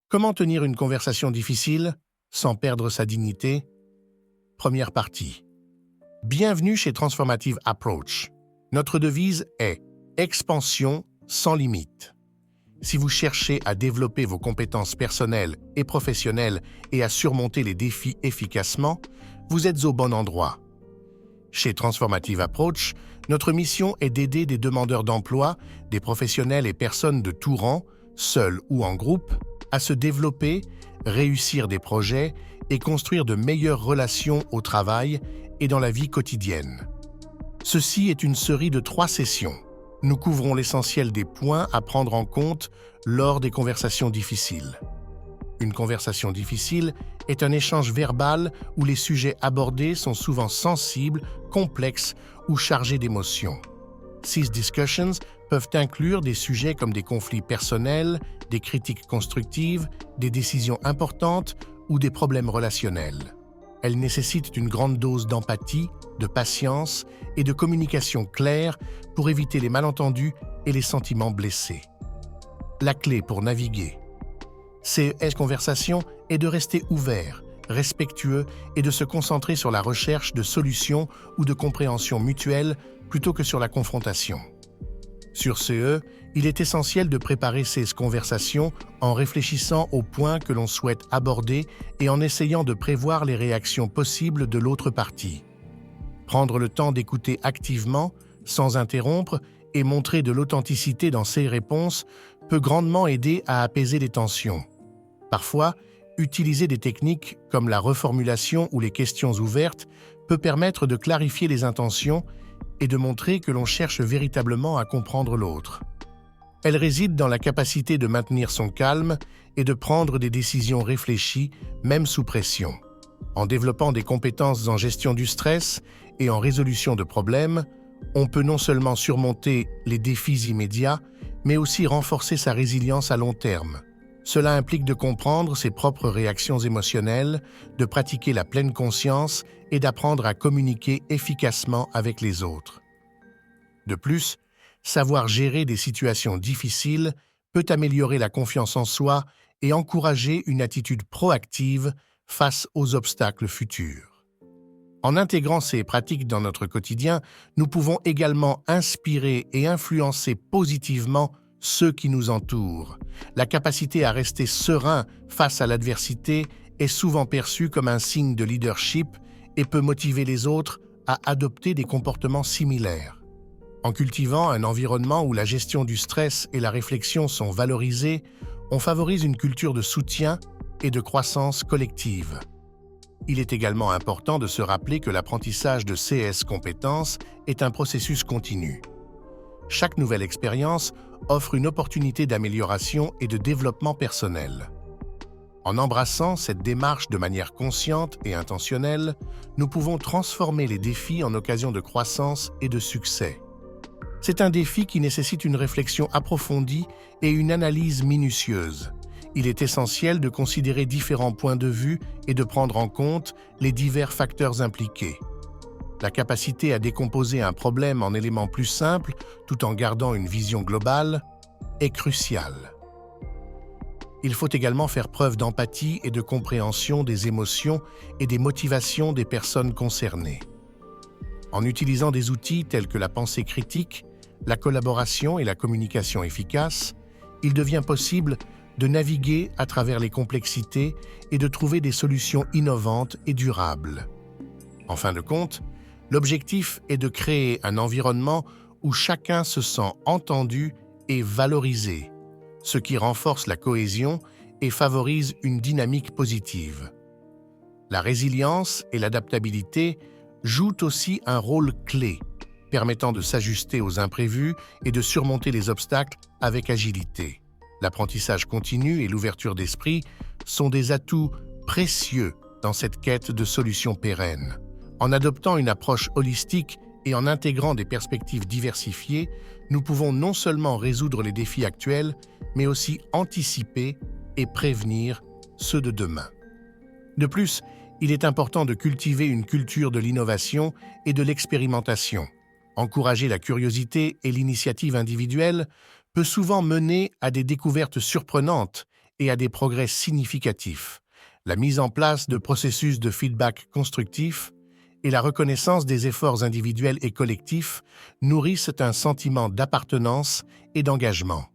Comment tenir une conversation difficile sans perdre sa dignité? Première partie. Bienvenue chez Transformative Approach. Notre devise est « Expansion sans limite ». Si vous cherchez à développer vos compétences personnelles et professionnelles et à surmonter les défis efficacement, vous êtes au bon endroit. Chez Transformative Approach, notre mission est d'aider des demandeurs d'emploi, des professionnels et personnes de tout rang, seuls ou en groupe, à se développer, réussir des projets et construire de meilleures relations au travail et dans la vie quotidienne. Ceci est une série de 3 sessions. Nous couvrons l'essentiel des points à prendre en compte lors des conversations difficiles. Une conversation difficile est un échange verbal où les sujets abordés sont souvent sensibles, complexes ou chargés d'émotions. These discussions peuvent inclure des sujets comme des conflits personnels, des critiques constructives, des décisions importantes ou des problèmes relationnels. Elles nécessitent une grande dose d'empathie, de patience et de communication claire pour éviter les malentendus et les sentiments blessés. La clé pour naviguer ces conversations est de rester ouvert, respectueux et de se concentrer sur la recherche de solutions ou de compréhension mutuelle plutôt que sur la confrontation. Sur ce, il est essentiel de préparer ces conversations en réfléchissant aux points que l'on souhaite aborder et en essayant de prévoir les réactions possibles de l'autre partie. Prendre le temps d'écouter activement, sans interrompre, et montrer de l'authenticité dans ses réponses peut grandement aider à apaiser les tensions. Parfois, utiliser des techniques comme la reformulation ou les questions ouvertes peut permettre de clarifier les intentions et de montrer que l'on cherche véritablement à comprendre l'autre. Elle réside dans la capacité de maintenir son calme et de prendre des décisions réfléchies, même sous pression. En développant des compétences en gestion du stress et en résolution de problèmes, on peut non seulement surmonter les défis immédiats, mais aussi renforcer sa résilience à long terme. Cela implique de comprendre ses propres réactions émotionnelles, de pratiquer la pleine conscience et d'apprendre à communiquer efficacement avec les autres. De plus, savoir gérer des situations difficiles peut améliorer la confiance en soi et encourager une attitude proactive face aux obstacles futurs. En intégrant ces pratiques dans notre quotidien, nous pouvons également inspirer et influencer positivement ceux qui nous entourent. La capacité à rester serein face à l'adversité est souvent perçue comme un signe de leadership et peut motiver les autres à adopter des comportements similaires. En cultivant un environnement où la gestion du stress et la réflexion sont valorisées, on favorise une culture de soutien et de croissance collective. Il est également important de se rappeler que l'apprentissage de ces compétences est un processus continu. Chaque nouvelle expérience offre une opportunité d'amélioration et de développement personnel. En embrassant cette démarche de manière consciente et intentionnelle, nous pouvons transformer les défis en occasions de croissance et de succès. C'est un défi qui nécessite une réflexion approfondie et une analyse minutieuse. Il est essentiel de considérer différents points de vue et de prendre en compte les divers facteurs impliqués. La capacité à décomposer un problème en éléments plus simples, tout en gardant une vision globale, est cruciale. Il faut également faire preuve d'empathie et de compréhension des émotions et des motivations des personnes concernées. En utilisant des outils tels que la pensée critique, la collaboration et la communication efficace, il devient possible de naviguer à travers les complexités et de trouver des solutions innovantes et durables. En fin de compte, l'objectif est de créer un environnement où chacun se sent entendu et valorisé, ce qui renforce la cohésion et favorise une dynamique positive. La résilience et l'adaptabilité jouent aussi un rôle clé, permettant de s'ajuster aux imprévus et de surmonter les obstacles avec agilité. L'apprentissage continu et l'ouverture d'esprit sont des atouts précieux dans cette quête de solutions pérennes. En adoptant une approche holistique et en intégrant des perspectives diversifiées, nous pouvons non seulement résoudre les défis actuels, mais aussi anticiper et prévenir ceux de demain. De plus, il est important de cultiver une culture de l'innovation et de l'expérimentation. Encourager la curiosité et l'initiative individuelle peut souvent mener à des découvertes surprenantes et à des progrès significatifs. La mise en place de processus de feedback constructif et la reconnaissance des efforts individuels et collectifs nourrissent un sentiment d'appartenance et d'engagement.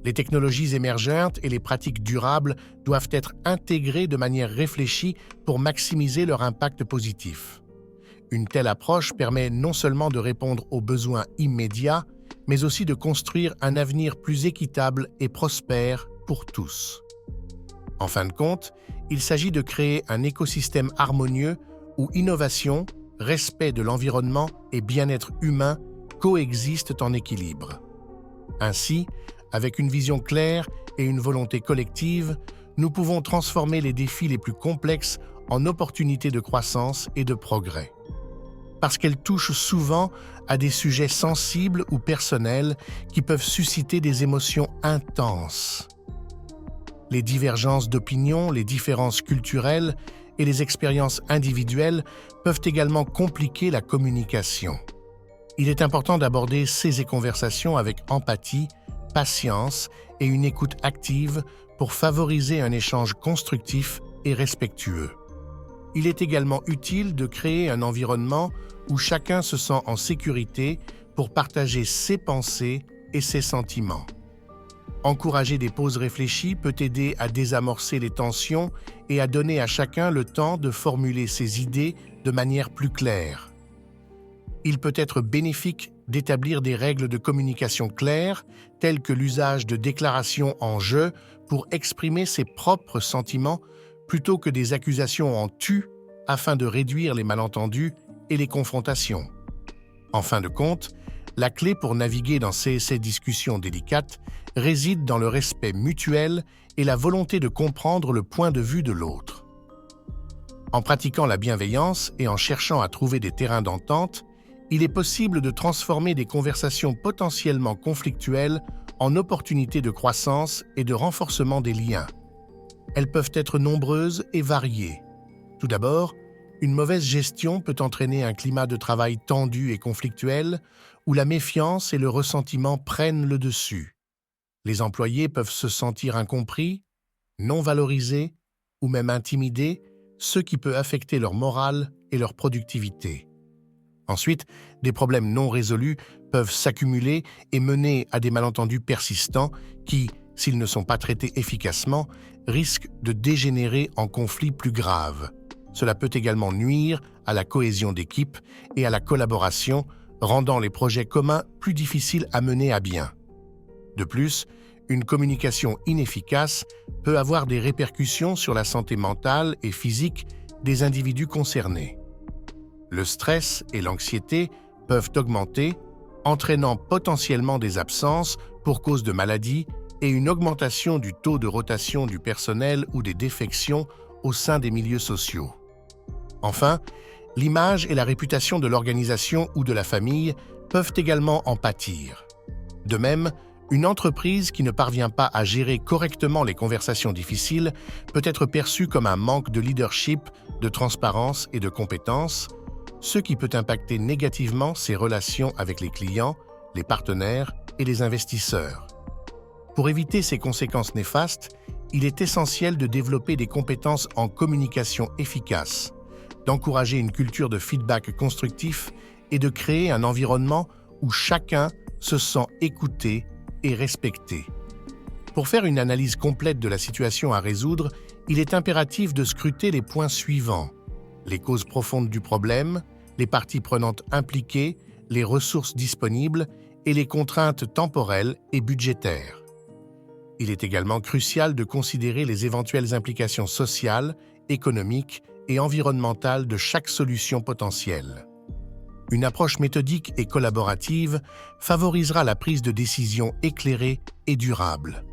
Les technologies émergentes et les pratiques durables doivent être intégrées de manière réfléchie pour maximiser leur impact positif. Une telle approche permet non seulement de répondre aux besoins immédiats, mais aussi de construire un avenir plus équitable et prospère pour tous. En fin de compte, il s'agit de créer un écosystème harmonieux où innovation, respect de l'environnement et bien-être humain coexistent en équilibre. Ainsi, avec une vision claire et une volonté collective, nous pouvons transformer les défis les plus complexes en opportunités de croissance et de progrès. Parce qu'elles touchent souvent à des sujets sensibles ou personnels qui peuvent susciter des émotions intenses. Les divergences d'opinion, les différences culturelles et les expériences individuelles peuvent également compliquer la communication. Il est important d'aborder ces conversations avec empathie, patience et une écoute active pour favoriser un échange constructif et respectueux. Il est également utile de créer un environnement où chacun se sent en sécurité pour partager ses pensées et ses sentiments. Encourager des pauses réfléchies peut aider à désamorcer les tensions et à donner à chacun le temps de formuler ses idées de manière plus claire. Il peut être bénéfique d'établir des règles de communication claires, telles que l'usage de déclarations en jeu pour exprimer ses propres sentiments plutôt que des accusations en tu afin de réduire les malentendus et les confrontations. En fin de compte, la clé pour naviguer dans ces discussions délicates réside dans le respect mutuel et la volonté de comprendre le point de vue de l'autre. En pratiquant la bienveillance et en cherchant à trouver des terrains d'entente, il est possible de transformer des conversations potentiellement conflictuelles en opportunités de croissance et de renforcement des liens. Elles peuvent être nombreuses et variées. Tout d'abord, une mauvaise gestion peut entraîner un climat de travail tendu et conflictuel où la méfiance et le ressentiment prennent le dessus. Les employés peuvent se sentir incompris, non valorisés ou même intimidés, ce qui peut affecter leur morale et leur productivité. Ensuite, des problèmes non résolus peuvent s'accumuler et mener à des malentendus persistants qui, s'ils ne sont pas traités efficacement, risquent de dégénérer en conflits plus graves. Cela peut également nuire à la cohésion d'équipe et à la collaboration, rendant les projets communs plus difficiles à mener à bien. De plus, une communication inefficace peut avoir des répercussions sur la santé mentale et physique des individus concernés. Le stress et l'anxiété peuvent augmenter, entraînant potentiellement des absences pour cause de maladies et une augmentation du taux de rotation du personnel ou des défections au sein des milieux sociaux. Enfin, l'image et la réputation de l'organisation ou de la famille peuvent également en pâtir. De même, une entreprise qui ne parvient pas à gérer correctement les conversations difficiles peut être perçue comme un manque de leadership, de transparence et de compétences, ce qui peut impacter négativement ses relations avec les clients, les partenaires et les investisseurs. Pour éviter ces conséquences néfastes, il est essentiel de développer des compétences en communication efficace, d'encourager une culture de feedback constructif et de créer un environnement où chacun se sent écouté et respecté. Pour faire une analyse complète de la situation à résoudre, il est impératif de scruter les points suivants: les causes profondes du problème, les parties prenantes impliquées, les ressources disponibles et les contraintes temporelles et budgétaires. Il est également crucial de considérer les éventuelles implications sociales, économiques et environnementales de chaque solution potentielle. Une approche méthodique et collaborative favorisera la prise de décisions éclairée et durable.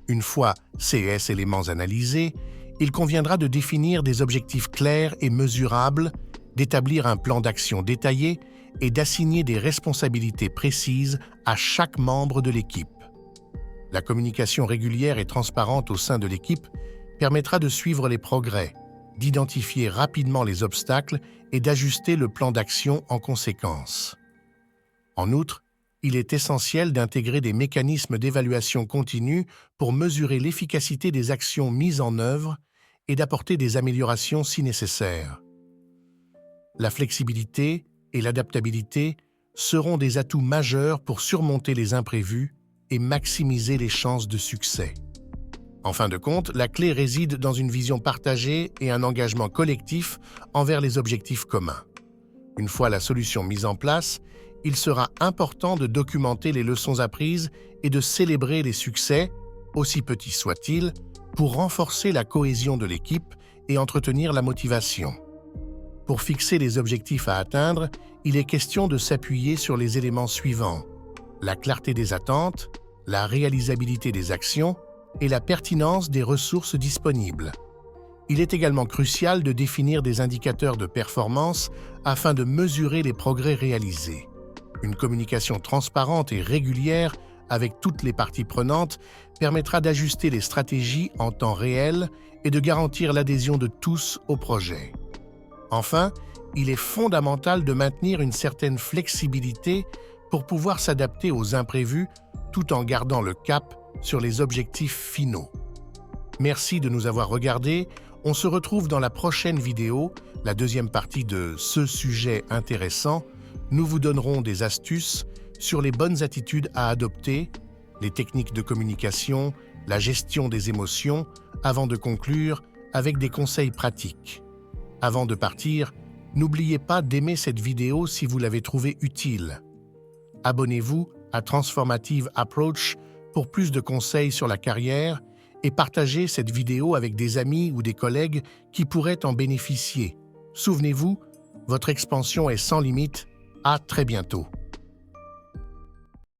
Une fois ces éléments analysés, il conviendra de définir des objectifs clairs et mesurables, d'établir un plan d'action détaillé et d'assigner des responsabilités précises à chaque membre de l'équipe. La communication régulière et transparente au sein de l'équipe permettra de suivre les progrès, d'identifier rapidement les obstacles et d'ajuster le plan d'action en conséquence. En outre, il est essentiel d'intégrer des mécanismes d'évaluation continue pour mesurer l'efficacité des actions mises en œuvre et d'apporter des améliorations si nécessaire. La flexibilité et l'adaptabilité seront des atouts majeurs pour surmonter les imprévus et maximiser les chances de succès. En fin de compte, la clé réside dans une vision partagée et un engagement collectif envers les objectifs communs. Une fois la solution mise en place, il sera important de documenter les leçons apprises et de célébrer les succès, aussi petits soient-ils, pour renforcer la cohésion de l'équipe et entretenir la motivation. Pour fixer les objectifs à atteindre, il est question de s'appuyer sur les éléments suivants: la clarté des attentes, la réalisabilité des actions et la pertinence des ressources disponibles. Il est également crucial de définir des indicateurs de performance afin de mesurer les progrès réalisés. Une communication transparente et régulière avec toutes les parties prenantes permettra d'ajuster les stratégies en temps réel et de garantir l'adhésion de tous au projet. Enfin, il est fondamental de maintenir une certaine flexibilité pour pouvoir s'adapter aux imprévus tout en gardant le cap sur les objectifs finaux. Merci de nous avoir regardés. On se retrouve dans la prochaine vidéo, la deuxième partie de ce sujet intéressant. Nous vous donnerons des astuces sur les bonnes attitudes à adopter, les techniques de communication, la gestion des émotions, avant de conclure avec des conseils pratiques. Avant de partir, n'oubliez pas d'aimer cette vidéo si vous l'avez trouvée utile. Abonnez-vous à Transformative Approach pour plus de conseils sur la carrière et partagez cette vidéo avec des amis ou des collègues qui pourraient en bénéficier. Souvenez-vous, votre expansion est sans limite. À très bientôt.